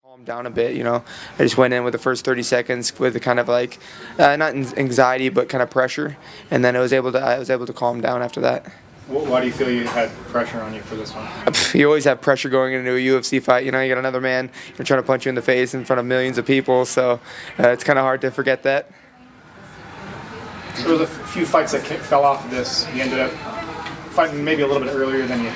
Calm down a bit, I just went in with the first 30 seconds with the kind of like, not anxiety, but kind of pressure, and then I was able to calm down after that. Why do you feel you had pressure on you for this one? You always have pressure going into a UFC fight. You got another man trying to punch you in the face in front of millions of people, so it's kind of hard to forget that. There was a few fights that fell off of this. You ended up fighting maybe a little bit earlier than you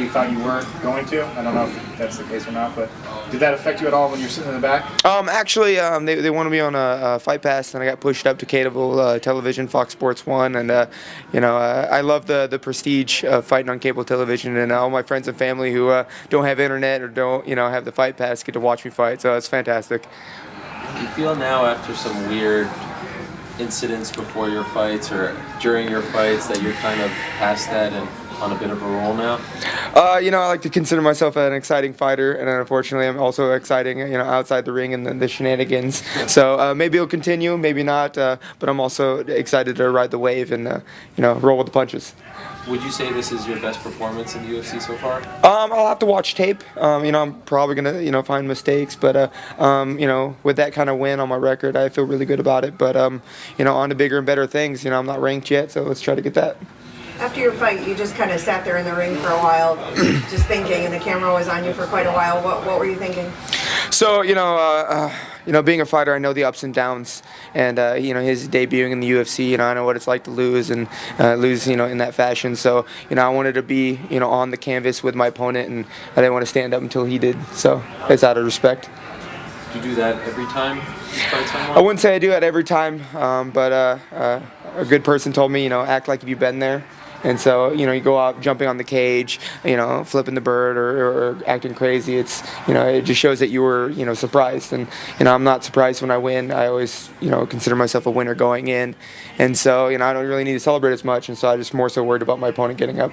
thought you were going to. I don't know if that's the case or not, but did that affect you at all when you're sitting in the back? Actually, they wanted me on a Fight Pass, and I got pushed up to cable television, Fox Sports 1, and I love the prestige of fighting on cable television, and all my friends and family who don't have internet or don't have the Fight Pass get to watch me fight, so it's fantastic. Do you feel now, after some weird incidents before your fights or during your fights, that you're kind of past that and on a bit of a roll now? I like to consider myself an exciting fighter, and unfortunately I'm also exciting, outside the ring and the shenanigans. So maybe it'll continue, maybe not, but I'm also excited to ride the wave and, roll with the punches. Would you say this is your best performance in the UFC so far? I'll have to watch tape. I'm probably gonna, find mistakes, but with that kind of win on my record, I feel really good about it. But on to bigger and better things. I'm not ranked yet, so let's try to get that. After your fight, you just kind of sat there in the ring for a while, just thinking, and the camera was on you for quite a while. What were you thinking? So, being a fighter, I know the ups and downs, and his debuting in the UFC, I know what it's like to lose and lose, in that fashion. So, I wanted to be, on the canvas with my opponent, and I didn't want to stand up until he did. So, it's out of respect. Do you do that every time you fight someone? I wouldn't say I do it every time, but a good person told me, act like you've been there. And so, you go out jumping on the cage, flipping the bird or acting crazy. It's, it just shows that you were, surprised. And, I'm not surprised when I win. I always, consider myself a winner going in. And so, I don't really need to celebrate as much. And so I just more so worried about my opponent getting up.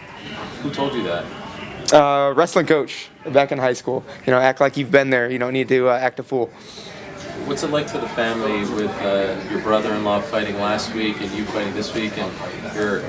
Who told you that? Wrestling coach back in high school. Act like you've been there. You don't need to act a fool. What's it like for the family with your brother-in-law fighting last week and you fighting this week, and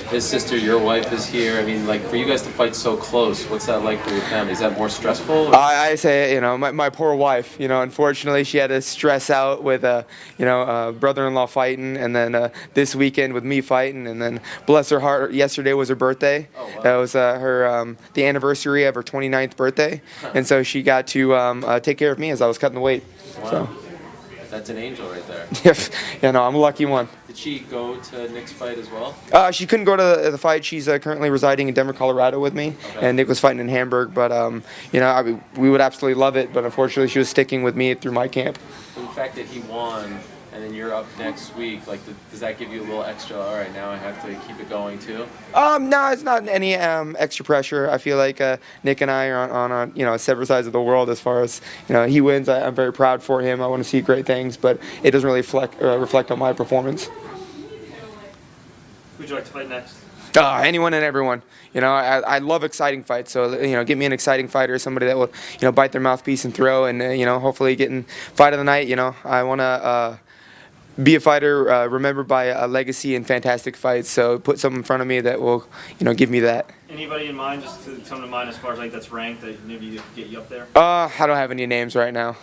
his sister, your wife, is here? I mean, like, for you guys to fight so close, what's that like for your family? Is that more stressful? I say, my poor wife, unfortunately she had to stress out with, brother-in-law fighting, and then this weekend with me fighting, and then bless her heart, yesterday was her birthday. Oh, wow. That was the anniversary of her 29th birthday, and so she got to take care of me as I was cutting the weight. Wow. So. That's an angel right there. I'm a lucky one. Did she go to Nick's fight as well? She couldn't go to the fight. She's currently residing in Denver, Colorado with me, and Nick was fighting in Hamburg. But we would absolutely love it. But unfortunately, she was sticking with me through my camp. So the fact that he won, and then you're up next week, like, does that give you a little extra? All right, now I have to keep it going too. No, it's not any extra pressure. I feel like Nick and I are on separate sides of the world as far as he wins. I'm very proud for him. I want to see great things, but it doesn't really reflect on my performance. Who'd you like to fight next? Anyone and everyone. I love exciting fights. So get me an exciting fighter, somebody that will bite their mouthpiece and throw, and hopefully getting fight of the night. I want to be a fighter remembered by a legacy and fantastic fights. So put something in front of me that will give me that. Anybody in mind, just to come to mind as far as like that's ranked that maybe get you up there? I don't have any names right now.